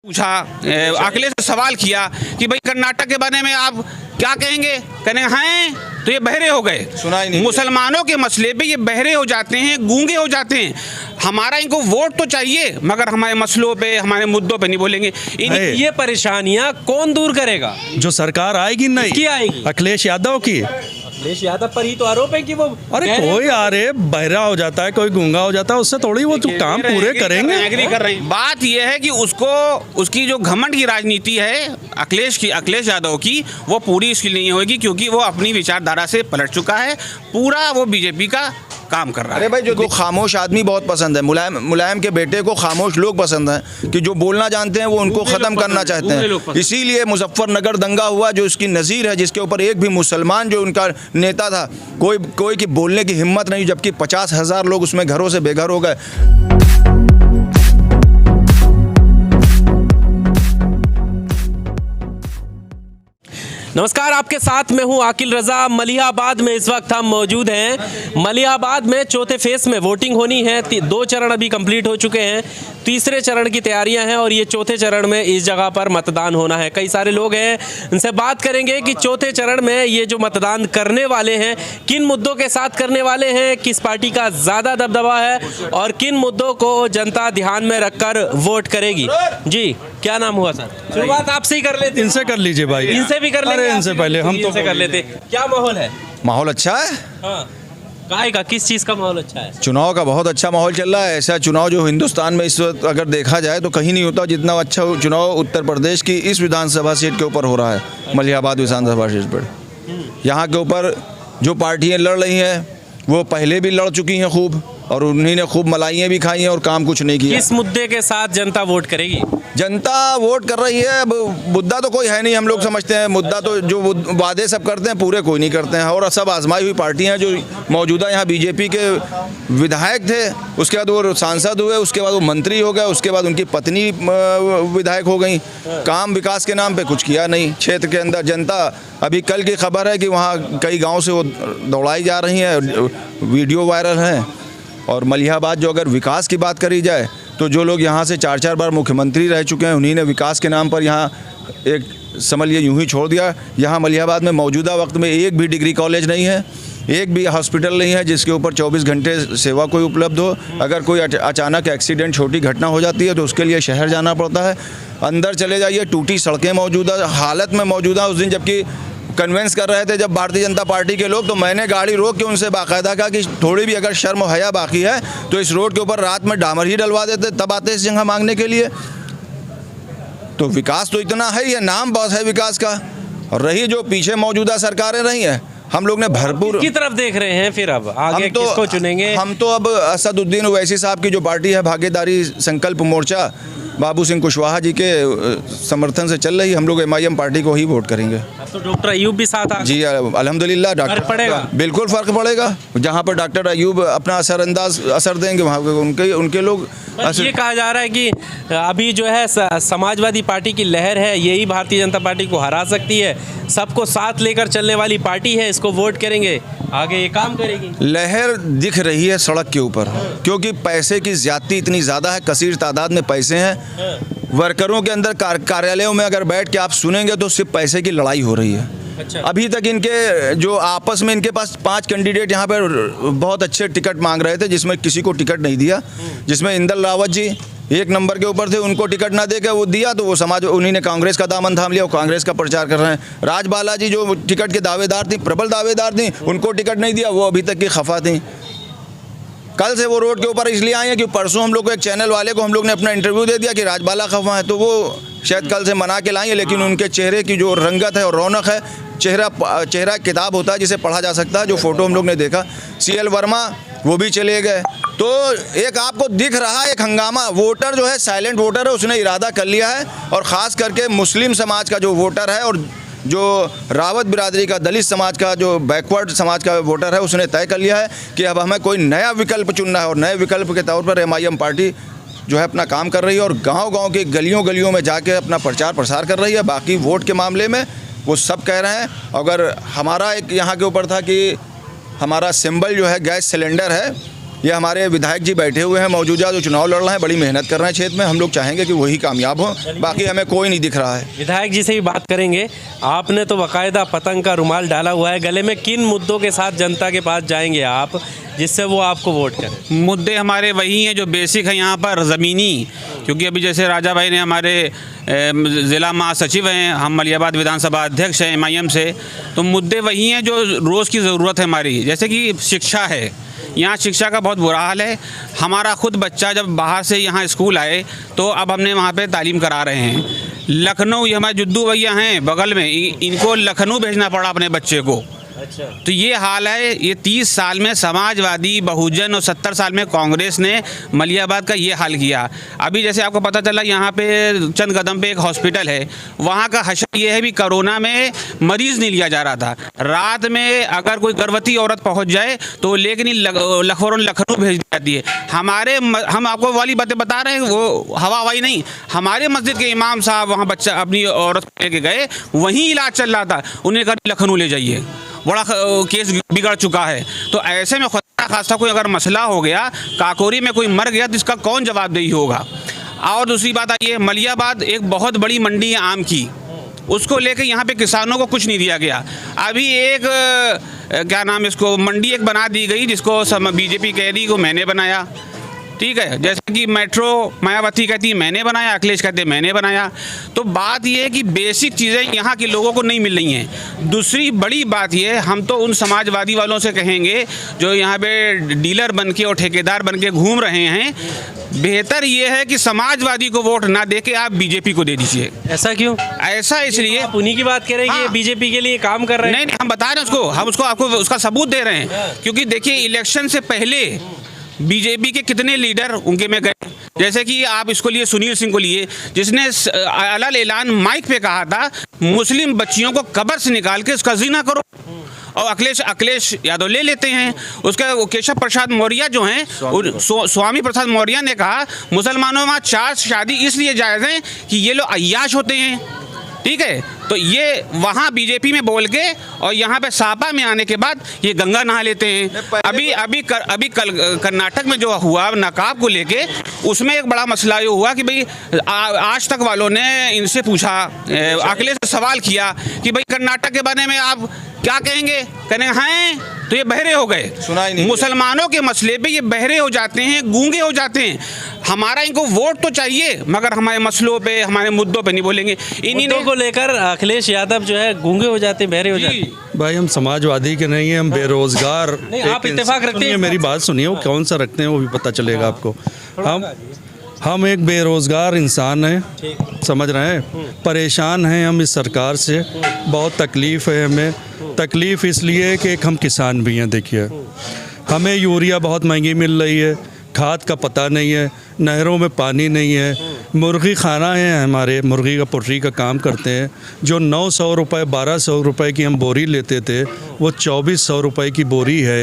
पूछा अखिलेश ने सवाल किया कि भाई कर्नाटक के बारे में आप क्या कहेंगे, कहने हैं तो ये बहरे हो गए। सुना ही नहीं। मुसलमानों के मसले पे ये बहरे हो जाते हैं, गूंगे हो जाते हैं। हमारा इनको वोट तो चाहिए मगर हमारे मसलों पे, हमारे मुद्दों पे नहीं बोलेंगे। ये परेशानियां कौन दूर करेगा? जो सरकार आएगी नहीं की आएगी? अखिलेश यादव की। अखिलेश यादव पर ही तो आरोप है कि वो अरे कोई अरे बहरा हो जाता है, कोई गूंगा हो जाता है, उससे थोड़ी वो काम पूरे करेंगे। एग्री कर रहे हैं। बात यह है कि उसको उसकी जो घमंड की राजनीति है अखिलेश यादव की, वो पूरी इसकी नहीं होगी क्योंकि वो अपनी विचारधारा से पलट चुका है। पूरा वो बीजेपी का काम कर रहा है। अरे भाई, जो खामोश आदमी बहुत पसंद है। मुलायम के बेटे को खामोश लोग पसंद हैं कि जो बोलना जानते हैं वो उनको ख़त्म करना चाहते हैं। इसीलिए मुजफ्फरनगर दंगा हुआ, जो उसकी नज़ीर है, जिसके ऊपर एक भी मुसलमान जो उनका नेता था, कोई की बोलने की हिम्मत नहीं, जबकि 50,000 लोग उसमें घरों से बेघर हो गए। नमस्कार, आपके साथ मैं हूं आकिल रजा। मलिहाबाद में इस वक्त हम मौजूद हैं। मलिहाबाद में चौथे फेस में वोटिंग होनी है। 2 चरण अभी कंप्लीट हो चुके हैं, तीसरे चरण की तैयारियां हैं और ये चौथे चरण में इस जगह पर मतदान होना है। कई सारे लोग हैं, इनसे बात करेंगे कि चौथे चरण में ये जो मतदान करने वाले हैं किन मुद्दों के साथ करने वाले हैं, किस पार्टी का ज़्यादा दबदबा है और किन मुद्दों को जनता ध्यान में रखकर वोट करेगी। जी, क्या नाम हुआ सर? शुरुआत आपसे ही कर लेते। इनसे कर लीजिए भाई। इनसे भी कर लेंगे। इनसे पहले हम तो कर लेते। क्या माहौल है? माहौल अच्छा है। हाँ, काहे का, किस चीज़ का माहौल अच्छा है? चुनाव का बहुत अच्छा माहौल चल रहा है। ऐसा चुनाव जो हिंदुस्तान में इस वक्त अगर देखा जाए तो कहीं नहीं होता जितना अच्छा चुनाव उत्तर प्रदेश की इस विधानसभा सीट के ऊपर हो रहा है। मलिहाबाद विधानसभा सीट पर यहाँ के ऊपर जो पार्टियाँ लड़ रही हैं वो पहले भी लड़ चुकी हैं खूब, और उन्हीं ने खूब मलाइयाँ भी खाई हैं और काम कुछ नहीं किया। किस मुद्दे के साथ जनता वोट करेगी? जनता वोट कर रही है। अब मुद्दा तो कोई है नहीं, हम लोग समझते हैं। मुद्दा तो जो वादे सब करते हैं पूरे कोई नहीं करते हैं, और सब आजमाई हुई पार्टियां जो मौजूदा यहाँ बीजेपी के विधायक थे, उसके बाद वो सांसद हुए, उसके बाद वो मंत्री हो गए, उसके बाद उनकी पत्नी विधायक हो गई। काम विकास के नाम पे कुछ किया नहीं क्षेत्र के अंदर। जनता अभी कल की खबर है कि वहाँ कई गाँव से वो दौड़ाई जा रही हैं, वीडियो वायरल हैं। और मलिहाबाद जो अगर विकास की बात करी जाए तो जो लोग यहाँ से 4-4 बार मुख्यमंत्री रह चुके हैं, उन्हीं ने विकास के नाम पर यहाँ एक समझ लिए यूं ही छोड़ दिया। यहाँ मलिहाबाद में मौजूदा वक्त में एक भी डिग्री कॉलेज नहीं है, एक भी हॉस्पिटल नहीं है जिसके ऊपर 24 घंटे सेवा कोई उपलब्ध हो। अगर कोई अचानक एक्सीडेंट, छोटी घटना हो जाती है तो उसके लिए शहर जाना पड़ता है। अंदर चले जाइए, टूटी सड़कें मौजूदा हालत में मौजूदा। उस दिन जबकि कन्वेंस कर रहे थे जब भारतीय जनता पार्टी के लोग, तो मैंने गाड़ी रोक के उनसे बाकायदा कहा कि थोड़ी भी अगर शर्म हया बाकी है तो इस रोड के ऊपर रात में डामर ही डलवा देते, तब आते इस जगह मांगने के लिए। तो विकास तो इतना है, ये नाम बहुत है विकास का। और रही जो पीछे मौजूदा सरकारें रही हैं, हम लोग ने भरपूर की तरफ देख रहे हैं। फिर अब आगे किसको चुनेंगे? हम तो अब असदुद्दीन ओवैसी साहब की जो पार्टी है भागीदारी संकल्प मोर्चा, बाबू सिंह कुशवाहा जी के समर्थन से चल रही, हम लोग MIM पार्टी को ही वोट करेंगे। तो डॉक्टर अयूब भी साथ आ जी अल्हम्दुलिल्लाह। फर्क पड़ेगा? बिल्कुल फ़र्क पड़ेगा। जहाँ पर डॉक्टर अयूब अपना असर देंगे वहाँ उनके लोग। ये कहा जा रहा है कि अभी जो है समाजवादी पार्टी की लहर है, यही भारतीय जनता पार्टी को हरा सकती है। सबको साथ लेकर चलने वाली पार्टी है, इसको वोट करेंगे, आगे ये काम करेगी। लहर दिख रही है सड़क के ऊपर, क्योंकि पैसे की ज्यादती इतनी ज़्यादा है, कसीर तादाद में पैसे हैं। वर्करों के अंदर कार्यालयों में अगर बैठ के आप सुनेंगे तो सिर्फ पैसे की लड़ाई हो रही है। अच्छा। अभी तक इनके जो आपस में इनके पास 5 कैंडिडेट यहाँ पर बहुत अच्छे टिकट मांग रहे थे, जिसमें किसी को टिकट नहीं दिया। जिसमें इंदल रावत जी 1 नंबर के ऊपर थे, उनको टिकट ना देकर वो दिया तो वो उन्हीं ने कांग्रेस का दामन थाम लिया, वो कांग्रेस का प्रचार कर रहे हैं। राजबाला जी जो टिकट के दावेदार थी, प्रबल दावेदार थी, उनको टिकट नहीं दिया, वो अभी तक की खफा थी। कल से वो रोड के ऊपर इसलिए आए हैं कि परसों हम लोग को एक चैनल वाले को हम लोग ने अपना इंटरव्यू दे दिया कि राजबाला खफा है, तो वो शायद कल से मना के लाएंगे। लेकिन उनके चेहरे की जो रंगत है और रौनक है, चेहरा किताब होता है जिसे पढ़ा जा सकता है। जो फ़ोटो हम लोग ने देखा, CL वर्मा वो भी चले गए। तो एक आपको दिख रहा है एक हंगामा। वोटर जो है साइलेंट वोटर है, उसने इरादा कर लिया है। और ख़ास करके मुस्लिम समाज का जो वोटर है और जो रावत बिरादरी का, दलित समाज का, जो बैकवर्ड समाज का वोटर है, उसने तय कर लिया है कि अब हमें कोई नया विकल्प चुनना है। और नए विकल्प के तौर पर MIM पार्टी जो है अपना काम कर रही है और गांव-गांव के गलियों में जाके अपना प्रचार प्रसार कर रही है। बाकी वोट के मामले में वो सब कह रहे हैं। अगर हमारा एक यहाँ के ऊपर था कि हमारा सिंबल जो है गैस सिलेंडर है, ये हमारे विधायक जी बैठे हुए हैं मौजूदा, जो चुनाव लड़ रहे हैं, बड़ी मेहनत कर रहे हैं क्षेत्र में। हम लोग चाहेंगे कि वही कामयाब हो, बाकी हमें कोई नहीं दिख रहा है। विधायक जी से भी बात करेंगे। आपने तो बाकायदा पतंग का रुमाल डाला हुआ है गले में, किन मुद्दों के साथ जनता के पास जाएंगे आप जिससे वो आपको वोट करें? मुद्दे हमारे वही हैं जो बेसिक है यहाँ पर ज़मीनी, क्योंकि अभी जैसे राजा भाई ने हमारे ज़िला महासचिव हैं, हम मलियाबाद विधानसभा अध्यक्ष हैं MIM से, तो मुद्दे वही हैं जो रोज़ की ज़रूरत है हमारी। जैसे कि शिक्षा है, यहाँ शिक्षा का बहुत बुरा हाल है। हमारा खुद बच्चा जब बाहर से यहाँ स्कूल आए तो अब हमने वहाँ पे तालीम करा रहे हैं। लखनऊ, ये हमारे जुद्दू भैया हैं बगल में, इनको लखनऊ भेजना पड़ा अपने बच्चे को। अच्छा, तो ये हाल है। ये 30 साल में समाजवादी, बहुजन और 70 साल में कांग्रेस ने मलियाबाद का ये हाल किया। अभी जैसे आपको पता चला यहाँ पे चंद कदम पे एक हॉस्पिटल है, वहाँ का हशर ये है भी कोरोना में मरीज़ नहीं लिया जा रहा था। रात में अगर कोई गर्भवती औरत पहुँच जाए तो लेकिन लखनऊ भेज दी जाती है। हम आपको वाली बातें बता रहे हैं, वो हवा हवाई नहीं। हमारे मस्जिद के इमाम साहब वहाँ बच्चा अपनी औरत लेके गए, वहीं इलाज चल रहा था, उन्हें कहा लखनऊ ले जाइए, बड़ा केस बिगड़ चुका है। तो ऐसे में खुदा खास्ता कोई अगर मसला हो गया, काकोरी में कोई मर गया, तो इसका कौन जवाबदेही होगा? और दूसरी बात आई है, मलियाबाद एक बहुत बड़ी मंडी है आम की, उसको लेके यहाँ पे किसानों को कुछ नहीं दिया गया। अभी एक क्या नाम, इसको मंडी एक बना दी गई, जिसको BJP कह रही को मैंने बनाया, ठीक है। जैसे कि मेट्रो मायावती कहती है मैंने बनाया, अखिलेश कहते हैं मैंने बनाया। तो बात यह है कि बेसिक चीज़ें यहाँ के लोगों को नहीं मिल रही हैं। दूसरी बड़ी बात यह है, हम तो उन समाजवादी वालों से कहेंगे जो यहाँ पे डीलर बन के और ठेकेदार बन के घूम रहे हैं, बेहतर ये है कि समाजवादी को वोट ना दे के आप BJP को दे दीजिए। ऐसा क्यों? ऐसा इसलिए, आप उन्हीं की बात कह रहे हैं कि हाँ। ये BJP के लिए काम कर रहे हैं। नहीं, हम बता रहे हैं उसको, हम उसको आपको उसका सबूत दे रहे हैं। क्योंकि देखिए, इलेक्शन से पहले BJP के कितने लीडर उनके में गए, जैसे कि आप इसको लिए सुनील सिंह को लिए, जिसने अलग ऐलान माइक पे कहा था मुस्लिम बच्चियों को कब्र से निकाल के उसका ज़िना करो, और अखिलेश यादव ले लेते हैं। उसका केशव प्रसाद मौर्य जो हैं, स्वामी प्रसाद मौर्य ने कहा मुसलमानों में 4 शादी इसलिए जायज़ हैं कि ये लोग अय्याश होते हैं, ठीक है। तो ये वहाँ BJP में बोल के और यहाँ पे सापा में आने के बाद ये गंगा नहा लेते हैं। अभी कल कर्नाटक में जो हुआ नकाब को लेके, उसमें एक बड़ा मसला ये हुआ कि भाई आज तक वालों ने इनसे पूछा, अखिलेश से सवाल किया कि भाई कर्नाटक के बारे में आप क्या कहेंगे? कहने हैं तो ये बहरे हो गए। सुना ही नहीं। मुसलमानों के मसले पे ये बहरे हो जाते हैं, गूंगे हो जाते हैं। हमारा इनको वोट तो चाहिए, मगर हमारे मसलों पे, हमारे मुद्दों पे नहीं बोलेंगे। इन्हीं को लेकर अखिलेश यादव जो है गूंगे हो जाते हैं, बहरे हो जाते हैं। भाई हम समाजवादी के नहीं हैं, हम बेरोजगार। नहीं, आप इत्तेफाक रखते हैं। मेरी बात सुनिए, वो कौन सा रखते हैं वो भी पता चलेगा आपको। हम एक बेरोजगार इंसान हैं, समझ रहे हैं, परेशान हैं हम इस सरकार से, बहुत तकलीफ़ है हमें। तकलीफ़ इसलिए कि हम किसान भी हैं। देखिए, हमें यूरिया बहुत महंगी मिल रही है, खाद का पता नहीं है, नहरों में पानी नहीं है, मुर्गी खाना है, हमारे मुर्गी का पोल्ट्री का काम करते हैं। जो 900 रुपये 1200 रुपये की हम बोरी लेते थे, वो 2400 रुपये की बोरी है।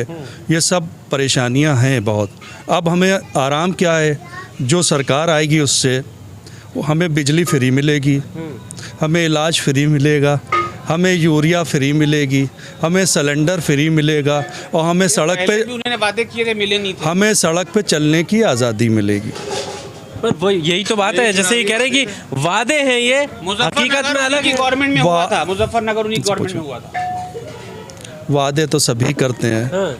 ये सब परेशानियां हैं बहुत। अब हमें आराम क्या है, जो सरकार आएगी उससे हमें बिजली फ्री मिलेगी, हमें इलाज फ्री मिलेगा, हमें यूरिया फ्री मिलेगी, हमें सिलेंडर फ्री मिलेगा, और हमें सड़क पे उन्होंने बातें किए थे, मिले नहीं थे। हमें सड़क पे चलने की आज़ादी मिलेगी। पर वो यही तो बात है, जैसे ये कह रहे हैं कि वादे हैं, ये हकीकत में अलग है। गवर्नमेंट में हुआ था, मुजफ्फरनगर उन्हीं गवर्नमेंट में हुआ था। वादे तो सभी करते हैं,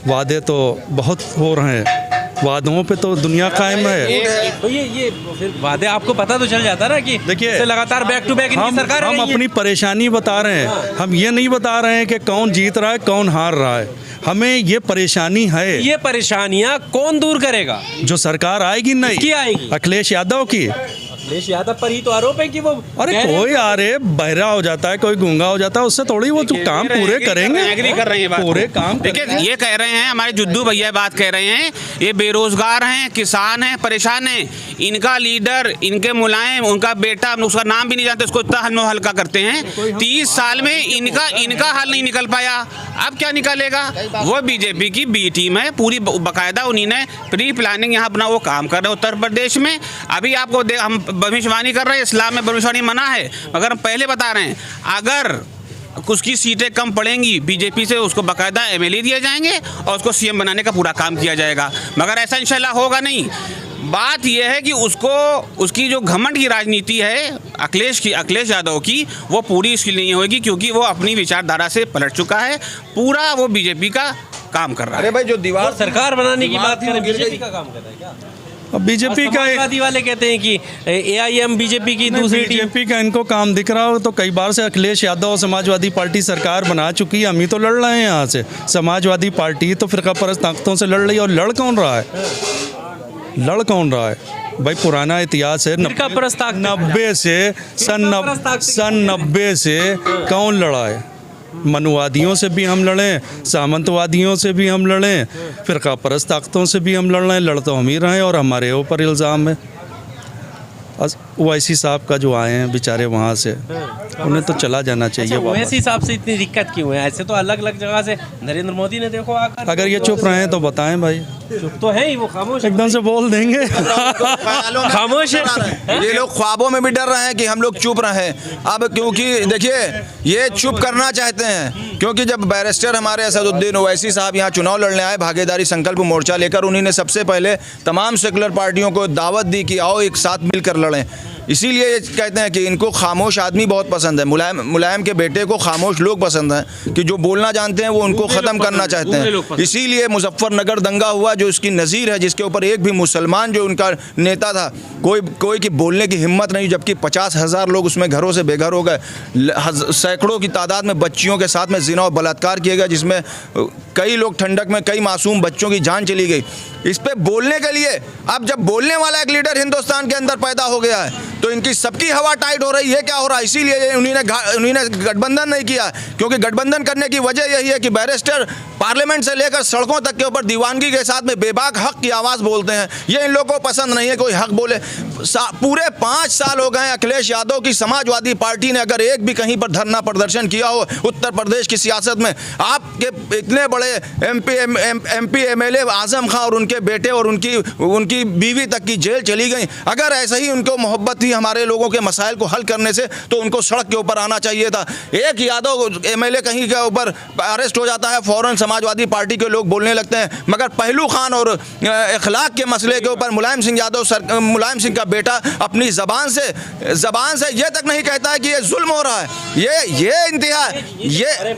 वादे तो बहुत हो रहे हैं, वादों पे तो दुनिया कायम है। तो ये फिर वादे आपको पता तो चल जाता ना कि देखिए, लगातार बैक टू बैक इनकी सरकार हम अपनी परेशानी बता रहे हैं। हम ये नहीं बता रहे हैं कि कौन जीत रहा है कौन हार रहा है। हमें ये परेशानी है। ये परेशानियां कौन दूर करेगा? जो सरकार आएगी, नहीं किसकी आएगी? अखिलेश यादव की। अखिलेश यादव पर ही तो आरोप है कि वो, अरे कोई बहरा हो जाता है, कोई गूंगा हो जाता है, उससे थोड़ी वो काम पूरे करेंगे। एग्री कर रहे हैं, पूरे काम। देखिए, ये कह रहे हैं हमारे जुद्दू भैया, बात कह रहे हैं, ये बेरोजगार हैं, किसान हैं, परेशान हैं। इनका लीडर, इनके मुलायम, उनका बेटा, हम उसका नाम भी नहीं जानते, उसको इतना हल्का करते हैं। 30 साल में इनका हल नहीं निकल पाया, अब क्या निकलेगा? वो BJP की B टीम है पूरी, बाकायदा उन्हीं ने प्री प्लानिंग यहाँ अपना वो काम कर रहे हैं उत्तर प्रदेश में। अभी आपको हम भविष्यवाणी कर रहे हैं, इस्लाम में भविष्यवाणी मना है, मगर हम पहले बता रहे हैं, अगर उसकी सीटें कम पड़ेंगी बीजेपी से, उसको बाकायदा एमएलए दिए जाएंगे और उसको सीएम बनाने का पूरा काम किया जाएगा। मगर ऐसा इंशाल्लाह होगा नहीं। बात यह है कि उसको उसकी जो घमंड की राजनीति है अखिलेश यादव की, वो पूरी इसकी नहीं होगी क्योंकि वो अपनी विचारधारा से पलट चुका है। पूरा वो बीजेपी का काम कर रहा है। अरे भाई जो दीवार सरकार बनाने की बात करें, बीजेपी का काम कर रहा है क्या? अब बीजेपी का समाजवादी वाले कहते हैं कि एआईएम बीजेपी की दूसरी टीम। बीजेपी का इनको काम दिख रहा हो तो कई बार से अखिलेश यादव और समाजवादी पार्टी सरकार बना चुकी है। हम ही तो लड़ रहे हैं यहाँ से। समाजवादी पार्टी तो फिरका परस्त ताकतों से लड़ रही है। और लड़ कौन रहा है भाई? पुराना इतिहास है। 90 से सन 90 से कौन लड़ा है? मनुवादियों से भी हम लड़ें, सामंतवादियों से भी हम लड़ें, फिरका परस्त ताकतों से भी हम लड़ रहे हैं। लड़ तो हम ही रहे हैं और हमारे ऊपर इल्ज़ाम है। ओवैसी साहब का जो आए हैं बेचारे वहाँ से, उन्हें तो चला जाना चाहिए। ओवैसी साहब से इतनी दिक्कत क्यों है? ऐसे तो अलग अलग जगह से नरेंद्र मोदी ने देखो आकर। अगर ये चुप रहे तो बताएं भाई। चुप तो है ही, वो खामोश है। एकदम से बोल देंगे। खामोश है। ये लोग ख्वाबों में भी डर रहे हैं कि हम लोग चुप रहें। अब क्योंकि देखिए ये चुप करना चाहते हैं, क्योंकि जब बैरिस्टर हमारे असदुद्दीन ओवैसी साहब यहाँ चुनाव लड़ने आए भागीदारी संकल्प मोर्चा लेकर, उन्हीं ने सबसे पहले तमाम सेकुलर पार्टियों को दावत दी कि आओ एक साथ मिलकर लड़ें। इसीलिए ये कहते हैं कि इनको खामोश आदमी बहुत पसंद है। मुलायम के बेटे को खामोश लोग पसंद हैं कि जो बोलना जानते हैं वो उनको ख़त्म करना चाहते हैं। इसीलिए मुजफ्फरनगर दंगा हुआ जो इसकी नज़ीर है, जिसके ऊपर एक भी मुसलमान जो उनका नेता था कोई की बोलने की हिम्मत नहीं, जबकि 50,000 लोग उसमें घरों से बेघर हो गए। सैकड़ों की तादाद में बच्चियों के साथ में ज़िना और बलात्कार किए गए, जिसमें कई लोग ठंडक में कई मासूम बच्चों की जान चली गई। इस पे बोलने के लिए अब जब बोलने वाला एक लीडर हिंदुस्तान के अंदर पैदा हो गया है तो इनकी सबकी हवा टाइट हो रही है। क्या हो रहा है? इसीलिए उन्होंने गठबंधन नहीं किया, क्योंकि गठबंधन करने की वजह यही है कि बैरिस्टर पार्लियामेंट से लेकर सड़कों तक के ऊपर दीवानगी के साथ में बेबाक हक की आवाज़ बोलते हैं। ये इन लोगों को पसंद नहीं है कोई हक बोले। पूरे 5 साल हो गए अखिलेश यादव की समाजवादी पार्टी ने अगर एक भी कहीं पर धरना प्रदर्शन किया हो उत्तर प्रदेश की सियासत में, आपके इतने बड़े एमपी एमएलए आजम खां और उनके बेटे और उनकी बीवी तक की जेल चली गई। अगर ऐसे ही उनको मोहब्बत थी हमारे लोगों के मसाइल को हल करने से तो उनको सड़क के ऊपर आना चाहिए था। एक यादव एमएलए कहीं के ऊपर अरेस्ट हो जाता है, फ़ौरन समाजवादी पार्टी के लोग बोलने लगते हैं। मगर पहलू खान और इखलाक के मसले के ऊपर मुलायम सिंह का बेटा अपनी ज़बान से ये तक नहीं कहता है कि ये जुल्म हो रहा है। ये इंतहा ये